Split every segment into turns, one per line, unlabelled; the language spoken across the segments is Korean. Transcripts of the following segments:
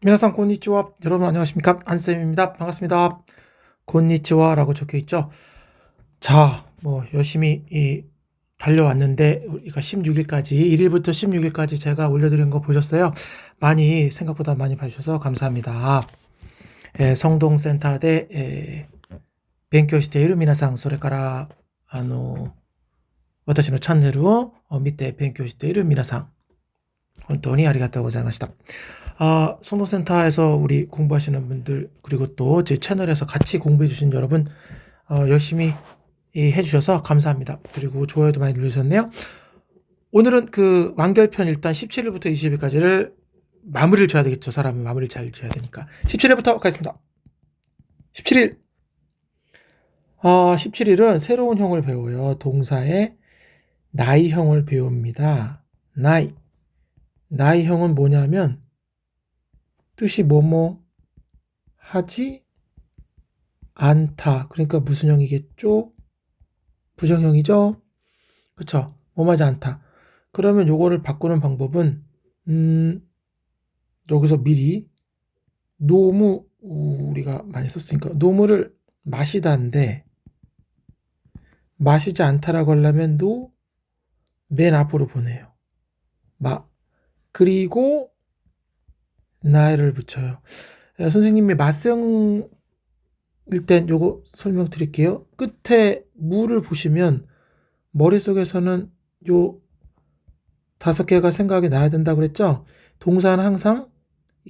미나상 곤니치와. 여러분 안녕하십니까? 안쌤입니다. 반갑습니다. 곤니치와라고 적혀 있죠. 자, 열심히 달려왔는데 우리가 16일까지 1일부터 16일까지 제가 올려드린 거 보셨어요? 생각보다 많이 봐주셔서 감사합니다. 성동센터で、勉強している皆さん、それから私のチャンネルを見て勉強している皆さん、本当にありがとうございました。성동센터에서 우리 공부하시는 분들, 그리고 또 제 채널에서 같이 공부해주신 여러분, 열심히 해주셔서 감사합니다. 그리고 좋아요도 많이 눌러주셨네요. 오늘은 그 완결편 일단 17일부터 20일까지를 마무리를 줘야 되겠죠. 사람은 마무리를 잘 줘야 되니까. 17일부터 가겠습니다. 17일. 17일은 새로운 형을 배워요. 동사의 나이형을 배웁니다. 나이형은 뭐냐면 뜻이 뭐뭐 하지 않다. 그러니까 무슨 형이겠죠? 부정형이죠? 그쵸? 뭐뭐 하지 않다. 그러면 요거를 바꾸는 방법은 여기서 미리 노무, 우리가 많이 썼으니까 노무를 마시다인데 마시지 않다라고 하려면 노 맨 앞으로 보내요. 그리고 나이를 붙여요. 선생님이 맞성일 땐 요거 설명드릴게요. 끝에 무를 보시면 머릿속에서는 요 5개가 생각이 나야 된다고 그랬죠? 동사는 항상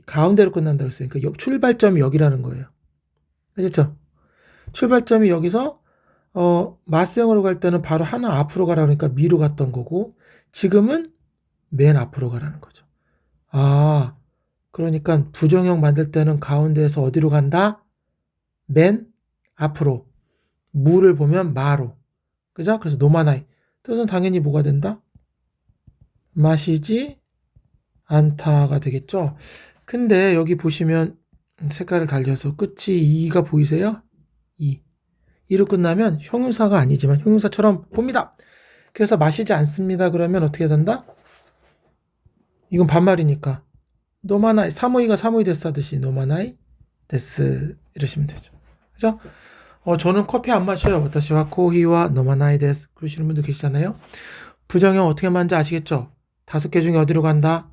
가운데로 끝난다고 했어요. 그러니까 출발점이 여기라는 거예요. 아셨죠? 출발점이 여기서 맞성으로 갈 때는 바로 하나 앞으로 가라 그러니까 미로 갔던 거고, 지금은 맨 앞으로 가라는 거죠. 그러니까 부정형 만들 때는 가운데에서 어디로 간다? 맨 앞으로. 무를 보면 마로. 그죠? 그래서 노마나이. 뜻은 당연히 뭐가 된다? 마시지 않다가 되겠죠? 근데 여기 보시면 색깔을 달려서 끝이 이가 보이세요? 이로 끝나면 형용사가 아니지만 형용사처럼 봅니다. 그래서 마시지 않습니다. 그러면 어떻게 된다? 이건 반말이니까 노마나이, 사무이가 사무이 데스 하듯이 노마나이 데스 이러시면 되죠. 그죠? 저는 커피 안 마셔요. 와타시와 코히와 노마나이 데스 그러시는 분들 계시잖아요. 부정형 어떻게 하는지 아시겠죠? 5개 중에 어디로 간다?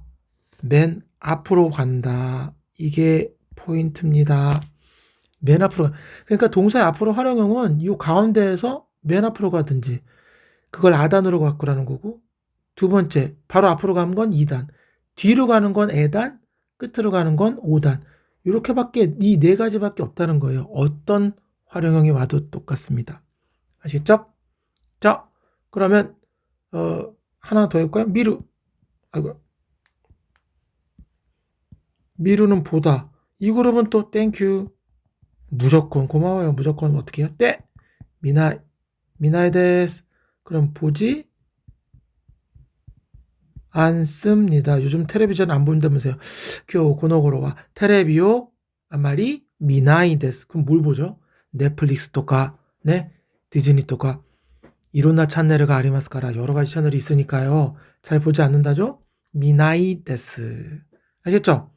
맨 앞으로 간다. 이게 포인트입니다. 맨 앞으로. 그러니까 동사의 앞으로 활용형은 이 가운데에서 맨 앞으로 가든지 그걸 아단으로 바꾸라는 거고, 두 번째 바로 앞으로 가는 건 2단, 뒤로 가는 건 에단, 끝으로 가는 건 5단. 이렇게밖에, 이 4가지밖에 없다는 거예요. 어떤 활용형이 와도 똑같습니다. 아시겠죠? 자, 그러면 하나 더 해볼까요? 미루는 보다. 이 그룹은 또 땡큐. 무조건 고마워요. 무조건 어떻게 해요? 미나이 데스. 그럼 보지 않습니다. 요즘 텔레비전 안 본다면서요. 고노고로와 테레비오 아마리 미나이 데스. 그럼 뭘 보죠? 넷플릭스 또까, 네, 디즈니 또까 이로나 채널가 아리마스카라, 여러 가지 채널이 있으니까요. 잘 보지 않는다죠? 미나이 데스. 아시겠죠?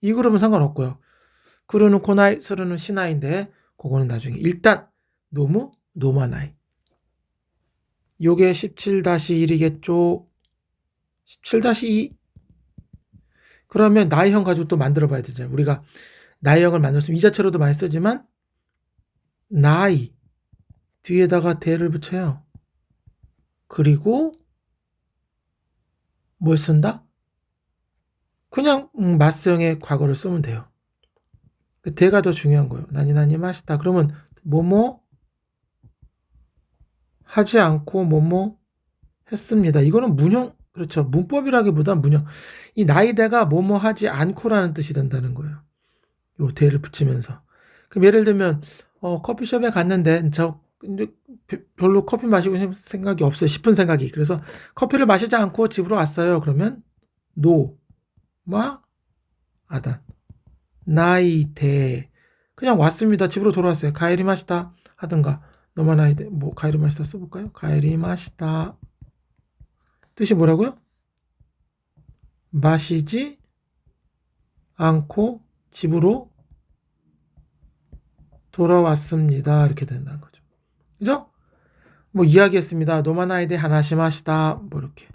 이 그룹은 상관없고요. 그루는 코나이, 스루는 시나이인데 그거는 나중에. 일단 노마나이. 요게 17-1이겠죠? 17-2. 그러면 나이형 가지고 또 만들어 봐야 되잖아요. 우리가 나이형을 만들었으면 이 자체로도 많이 쓰지만 나이 뒤에다가 대를 붙여요. 그리고 뭘 쓴다? 그냥 맞성의 과거를 쓰면 돼요. 대가 더 중요한 거예요. 나니 마시다. 그러면 뭐뭐 하지 않고 뭐뭐 했습니다. 이거는 문형, 그렇죠. 문법이라기보다 문형. 이 나이대가 뭐뭐 하지 않고라는 뜻이 된다는 거예요. 요 대를 붙이면서. 그럼 예를 들면 커피숍에 갔는데 근데 별로 커피 마시고 싶은 생각이 없어요. 싶은 생각이. 그래서 커피를 마시지 않고 집으로 왔어요. 그러면 아다. 나이대. 그냥 왔습니다. 집으로 돌아왔어요. 가에리 마시다 하든가. 노마나이대. 가에리 마시다 써볼까요? 가에리 마시다. 뜻이 뭐라고요? 마시지 않고 집으로 돌아왔습니다. 이렇게 된다는 거죠. 그죠? 뭐 이야기했습니다. 노마나이데 하나시마시다. 뭐 이렇게.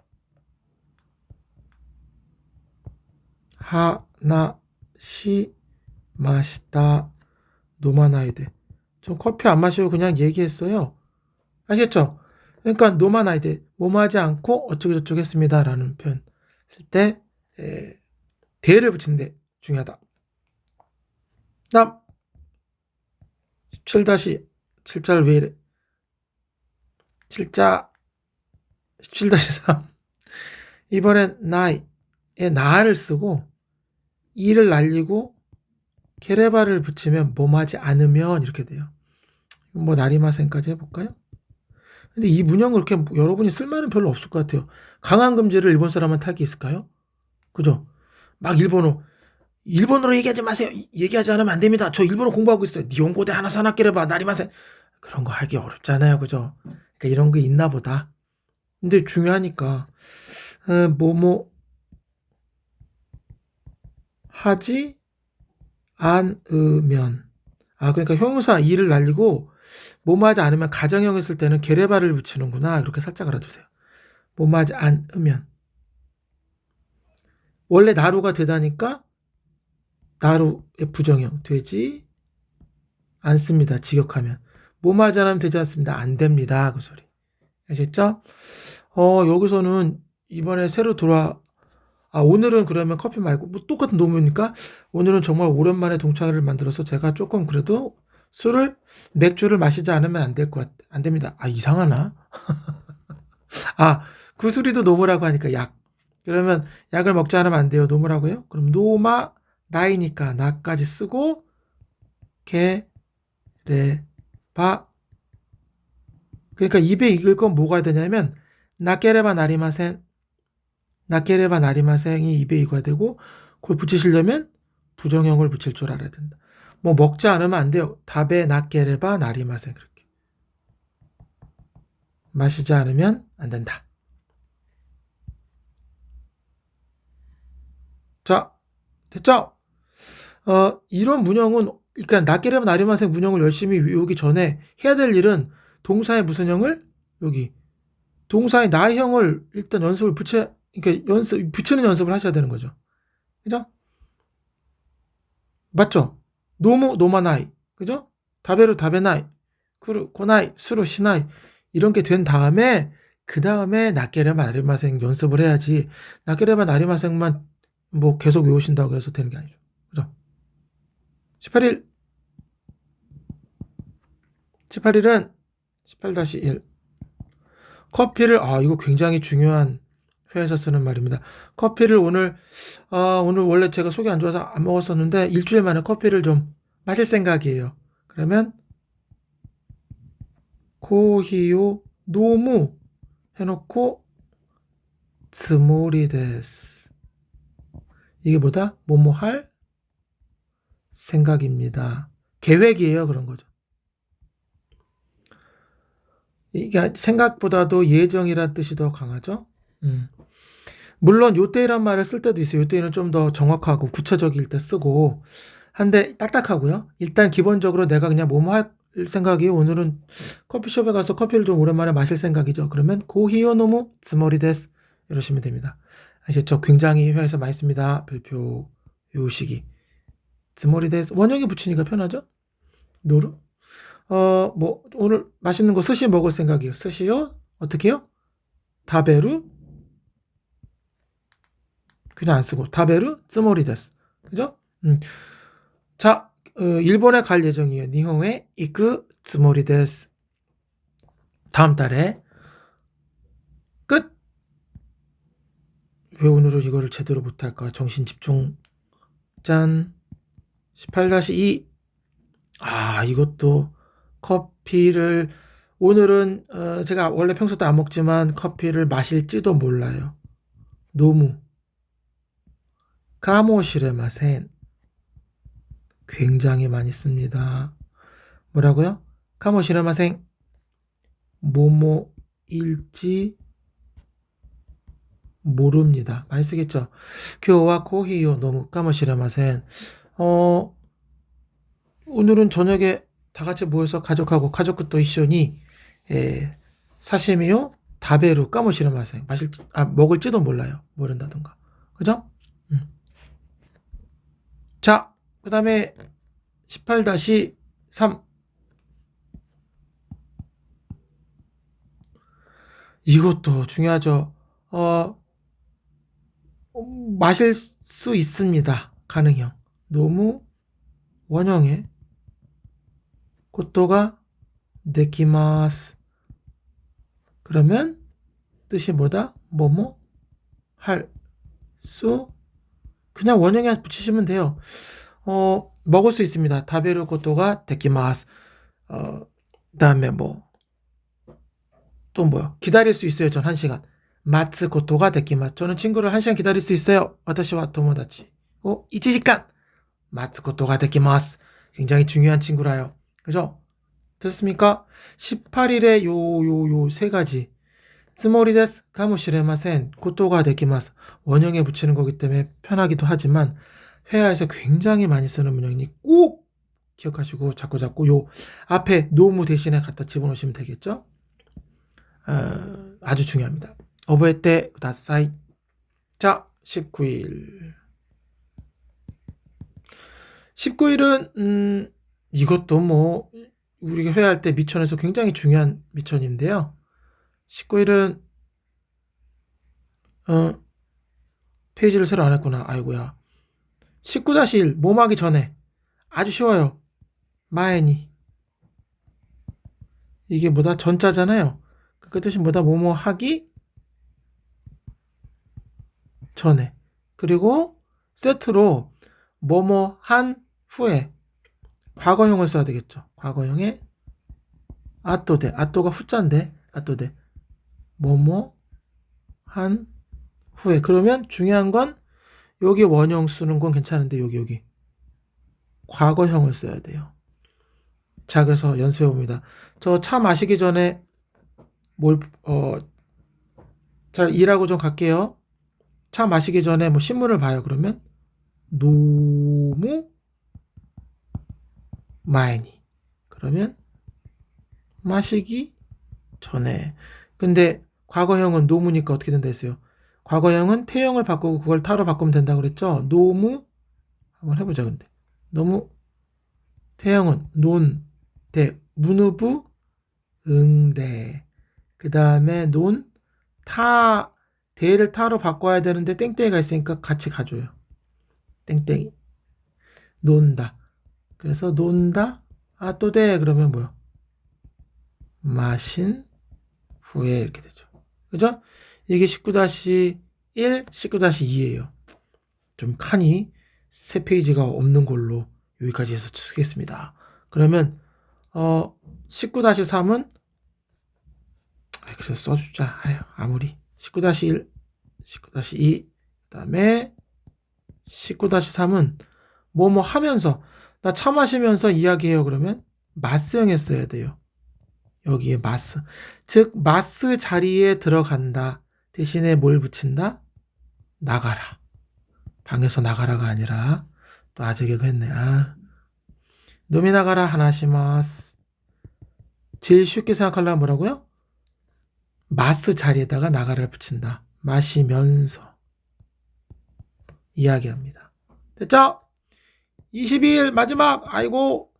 하나시마시다. 노마나이데. 저 커피 안 마시고 그냥 얘기했어요. 아시겠죠? 그러니까 노마나이데 뭐뭐 하지 않고 어쩌고저쩌고 했습니다. 라는 표현 쓸 때 대를 붙이는데 중요하다. 다음 17-7자를 왜 이래? 7자 17-3 이번엔 나이에 나를 쓰고 이를 날리고 게레바를 붙이면 뭐뭐하지 않으면 이렇게 돼요. 뭐 나리마센까지 해볼까요? 근데 이 문형을 그렇게 여러분이 쓸만은 별로 없을 것 같아요. 강한 금지를 일본 사람한테 할 게 있을까요? 그죠? 막 일본어로 얘기하지 마세요. 얘기하지 않으면 안 됩니다. 저 일본어 공부하고 있어요. 니혼고대 하나 사나끼래봐. 나리마센. 그런 거 하기 어렵잖아요. 그죠? 그러니까 이런 게 있나 보다. 근데 중요하니까 뭐뭐 하지 않으면 그러니까 형용사 이를 날리고 뭐뭐 하지 않으면 가정형을 쓸 때는 게레바를 붙이는구나. 이렇게 살짝 알아두세요. 뭐뭐 하지 않으면 원래 나루가 되다니까 나루의 부정형 되지 않습니다. 직역하면 뭐뭐 하지 않으면 되지 않습니다. 안 됩니다. 그 소리 아셨죠? 여기서는 이번에 새로 오늘은 그러면 커피 말고 뭐 똑같은 노무니까 오늘은 정말 오랜만에 동창회를 만들어서 제가 조금 그래도 맥주를 마시지 않으면 안 될 것 같아. 안 됩니다. 이상하나? 구수리도 노무라고 하니까 약. 그러면 약을 먹지 않으면 안 돼요. 노무라고요? 그럼 노마 나이니까 나까지 쓰고 게 레 바 그러니까 입에 익을 건 뭐가 되냐면 나케레바 나리마센 나케레바 나리마생이 입에 익어야 되고 그걸 붙이시려면 부정형을 붙일 줄 알아야 된다. 뭐 먹지 않으면 안 돼요. 답에 나케레바 나리마생 그렇게 마시지 않으면 안 된다. 자, 됐죠? 이런 문형은 그러니까 나케레바 나리마생 문형을 열심히 외우기 전에 해야 될 일은 동사의 무슨 형을 여기 동사의 나형을 일단 그러니까 붙이는 연습을 하셔야 되는 거죠. 그죠? 맞죠? 노마나이. 그죠? 다베루 다베나이. 쿠루 고나이 수루 시나이. 이런 게 된 다음에 그 다음에 나케레바 나리마생 연습을 해야지. 나케레바 나리마생만 뭐 계속 외우신다고 해서 되는 게 아니죠. 그죠? 18일 18-1 커피를 이거 굉장히 중요한 회에서 쓰는 말입니다. 커피를 오늘 원래 제가 속이 안 좋아서 안 먹었었는데 일주일 만에 커피를 좀 마실 생각이에요. 그러면 코히요 노무 해놓고 츠모리 데스 이게 뭐다? 뭐뭐 할 생각입니다. 계획이에요. 그런 거죠. 이게 생각보다도 예정이란 뜻이 더 강하죠. 물론 요때란 말을 쓸 때도 있어요. 요때는 좀 더 정확하고 구체적일 때 쓰고 한데 딱딱하고요. 일단 기본적으로 내가 그냥 뭐뭐 할 생각이 오늘은 커피숍에 가서 커피를 좀 오랜만에 마실 생각이죠. 그러면 고히요노무 츠모리 데스 이러시면 됩니다. 아시죠? 굉장히 회화에서 많이 씁니다. 별표 요식이 츠모리 데스 원형에 붙이니까 편하죠? 노루 뭐 오늘 맛있는 거 스시 먹을 생각이에요. 스시요? 어떻게요? 다베루 그냥 안 쓰고 다베루 츠모리 데스 그죠? 자, 일본에 갈 예정이에요. 니혼에 이쿠 츠모리 데스. 다음 달에 끝. 왜 오늘은 이거를 제대로 못할까? 정신 집중. 짠. 18-2. 이것도 커피를 오늘은 제가 원래 평소 때 안 먹지만 커피를 마실지도 몰라요. 노무. 가모시레마센. 굉장히 많이 씁니다. 뭐라고요? 가모시레마생. 뭐뭐일지 모릅니다. 많이 쓰겠죠. 교와 코히요 너무 까무시레마센. 오늘은 저녁에 다 같이 모여서 가족하고 가족도 이쇼니 사시미요 다베루 까무시레마센. 먹을지도 몰라요. 모른다던가. 그죠? 자, 그 다음에 18-3. 이것도 중요하죠. 마실 수 있습니다. 가능형. 너무 원형의 고토가 데키마스. 그러면 뜻이 뭐다? 뭐뭐 할 수. 그냥 원형에 붙이시면 돼요. 먹을 수 있습니다. 다베르 고토가 데키마스. 그다음에 또 뭐요? 기다릴 수 있어요. 전 1시간. 마츠 고토가 데키마스. 저는 친구를 1시간 기다릴 수 있어요. 와타시와 토모다치. 1시간. 마츠 고토가 데키마스. 굉장히 중요한 친구라요. 그죠? 됐습니까? 18일에 요 세 가지. 스모리 데스 가모시레마센 고토가 데키마스. 원형에 붙이는 거기 때문에 편하기도 하지만 회화에서 굉장히 많이 쓰는 문형이니 꼭 기억하시고 자꾸 요 앞에 노무 대신에 갖다 집어넣으시면 되겠죠? 아주 중요합니다. 오보에테 쿠다사이. 자, 19일. 19일은 이것도 우리가 회화할 때 미천에서 굉장히 중요한 미천인데요. 19일은 페이지를 새로 안 했구나. 아이고야. 19-1 몸하기 전에 아주 쉬워요. 마에니. 이게 뭐다? 전자잖아요. 그 뜻이 뭐다? 뭐뭐 하기 전에. 그리고 세트로 뭐뭐 한 후에 과거형을 써야 되겠죠. 과거형에 아또데. 아또가 후자인데 아또데. 뭐뭐 한 후에. 그러면 중요한 건 여기 원형 쓰는 건 괜찮은데 여기 과거형을 써야 돼요. 자, 그래서 연습해 봅니다. 저 차 마시기 전에 잘 일하고 좀 갈게요. 차 마시기 전에 신문을 봐요. 그러면 너무 많이. 그러면 마시기 전에. 근데 과거형은 노무니까 어떻게 된다 했어요? 과거형은 태형을 바꾸고 그걸 타로 바꾸면 된다고 그랬죠? 노무 한번 해보자. 근데 너무 태형은 논, 대, 문우부, 응대. 그 다음에 논, 타, 대를 타로 바꿔야 되는데 땡땡이가 있으니까 같이 가줘요. 땡땡이. 논다. 그래서 논다. 또 돼. 그러면 뭐요? 마신 후에 이렇게 되죠. 그죠? 이게 19-1, 19-2예요. 좀 칸이 3페이지가 없는 걸로 여기까지 해서 쓰겠습니다. 그러면 19-3은 그래서 써주자. 아무리 19-1, 19-2, 그 다음에 19-3은 뭐뭐 하면서 나 차 마시면서 이야기해요. 그러면 마스형에 써야 돼요. 여기에 마스. 즉 마스 자리에 들어간다. 대신에 뭘 붙인다? 나가라. 방에서 나가라가 아니라 또 아재 개그 했네. 놈이 나가라 하나시마스. 제일 쉽게 생각하려면 뭐라고요? 마스 자리에다가 나가라를 붙인다. 마시면서 이야기합니다. 됐죠? 22일 마지막. 아이고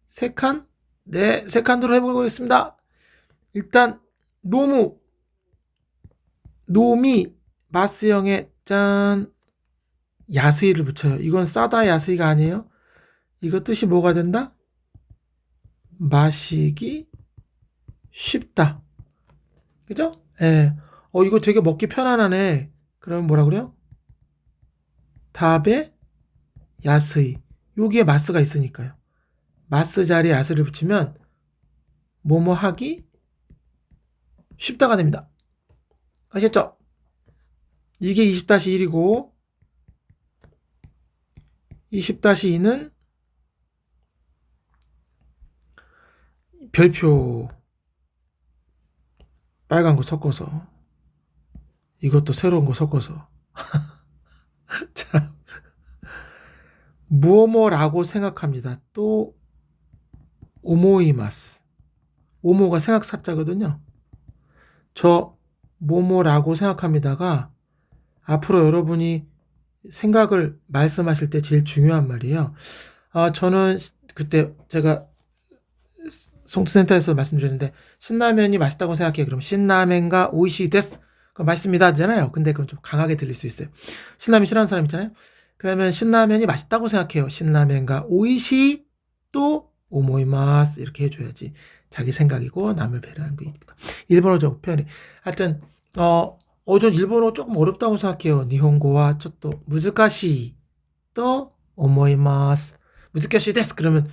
3칸? 네, 3칸으로 해보겠습니다. 일단 놈이 마스형에 짠 야스이를 붙여요. 이건 싸다 야스이가 아니에요. 이거 뜻이 뭐가 된다? 마시기 쉽다. 그죠? 예. 이거 되게 먹기 편안하네. 그러면 뭐라 그래요? 답에 야스이. 여기에 마스가 있으니까요. 마스 자리에 야스를 붙이면 뭐뭐 하기 쉽다가 됩니다. 아셨죠? 이게 20-1이고 20-2는 별표 빨간 거 섞어서 이것도 새로운 거 섞어서. 자, 무오모라고 생각합니다. 또 오모이마스. 오모가 생각 사자거든요. 저 뭐뭐라고 생각합니다가 앞으로 여러분이 생각을 말씀하실 때 제일 중요한 말이에요. 저는 그때 제가 송투센터에서 말씀드렸는데 신라면이 맛있다고 생각해요. 그럼 신라면가 오이시 데스. 그럼 맛있습니다 하잖아요. 근데 그건 좀 강하게 들릴 수 있어요. 신라면 싫어하는 사람 있잖아요. 그러면 신라면이 맛있다고 생각해요. 신라면가 오이시 또 오모이마스 이렇게 해줘야지 자기 생각이고 남을 배려하는 거니까. 일본어적 표현이 하여튼 전 일본어 조금 어렵다고 생각해요. 니혼고와 또 무즈카시 또 오모이마스 무즈카시 데스 그러면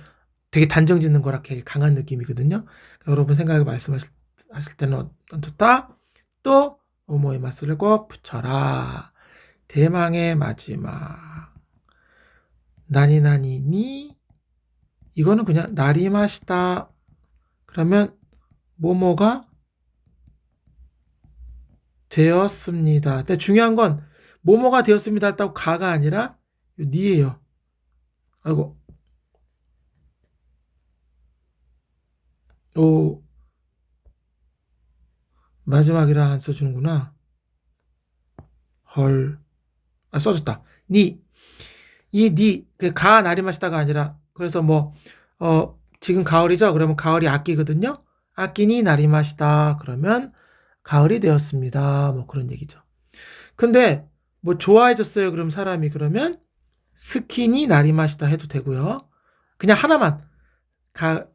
되게 단정 짓는 거라 되게 강한 느낌이거든요. 그러니까 여러분 생각을 말씀하실 때는 좋다. 또 오모이마스를 꼭 붙여라. 대망의 마지막 나니나니니 이거는 그냥 나리마시다. 그러면 뭐뭐가 되었습니다. 근데 중요한 건 뭐뭐가 되었습니다 했다고 가가 아니라 니예요. 아이고. 오. 마지막이라 안 써주는구나. 헐. 써줬다. 니. 가 나리마시다가 아니라 그래서 지금 가을이죠? 그러면 가을이 악기거든요? 악기니 나리마시다. 그러면 가을이 되었습니다. 그런 얘기죠. 근데 좋아해졌어요. 그럼 사람이 그러면 스키니 나리마시다 해도 되고요. 그냥 하나만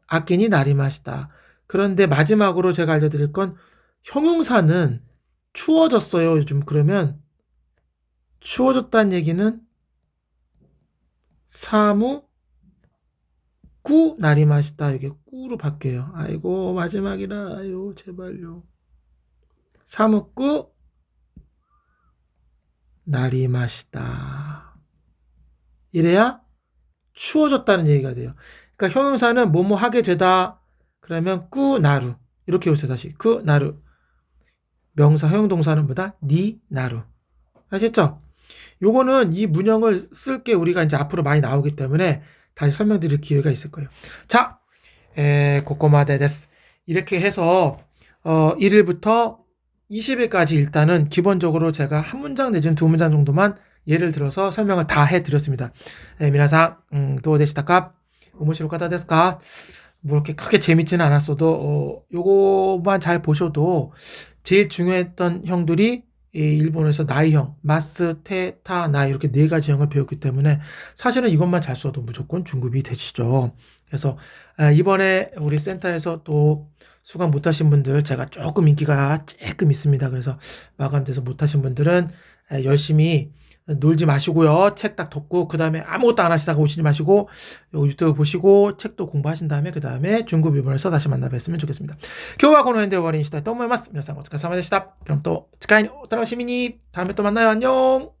악기니 나리마시다. 그런데 마지막으로 제가 알려드릴 건 형용사는 추워졌어요. 요즘 그러면 추워졌다는 얘기는 사무 꾸 나리마시다. 이게 꾸로 바뀌어요. 아이고 마지막이라 아유 제발요. 사무 꾸 나리마시다. 이래야 추워졌다는 얘기가 돼요. 그러니까 형용사는 뭐뭐 하게 되다. 그러면 꾸 나루 이렇게 오세요. 다시 그 나루. 명사 형용동사는 뭐다? 니 나루. 아셨죠? 요거는 이 문형을 쓸 게 우리가 이제 앞으로 많이 나오기 때문에 다시 설명드릴 기회가 있을 거예요. 자, 고코마데 데스. 이렇게 해서 1일부터 20일까지 일단은 기본적으로 제가 한 문장 내지는 두 문장 정도만 예를 들어서 설명을 다 해드렸습니다. 미나상 도우데시타까? 오모시로카다 데스까? 이렇게 크게 재밌지는 않았어도 요거만 잘 보셔도 제일 중요했던 형들이 일본에서 나이형, 마스, 테, 타, 나이 이렇게 네 가지 형을 배웠기 때문에 사실은 이것만 잘 써도 무조건 중급이 되시죠. 그래서 이번에 우리 센터에서 또 수강 못하신 분들 제가 조금 인기가 조금 있습니다. 그래서 마감돼서 못하신 분들은 열심히 놀지 마시고요. 책 딱 덮고 그 다음에 아무것도 안 하시다가 오시지 마시고 유튜브 보시고 책도 공부하신 다음에 그 다음에 중급 일본에서 다시 만나 뵀으면 좋겠습니다. 今日はこの辺で終わりにしたいと思います。皆さんお疲れ様でした。 그럼 또次回お楽しみに。 다음에 또 만나요. 안녕.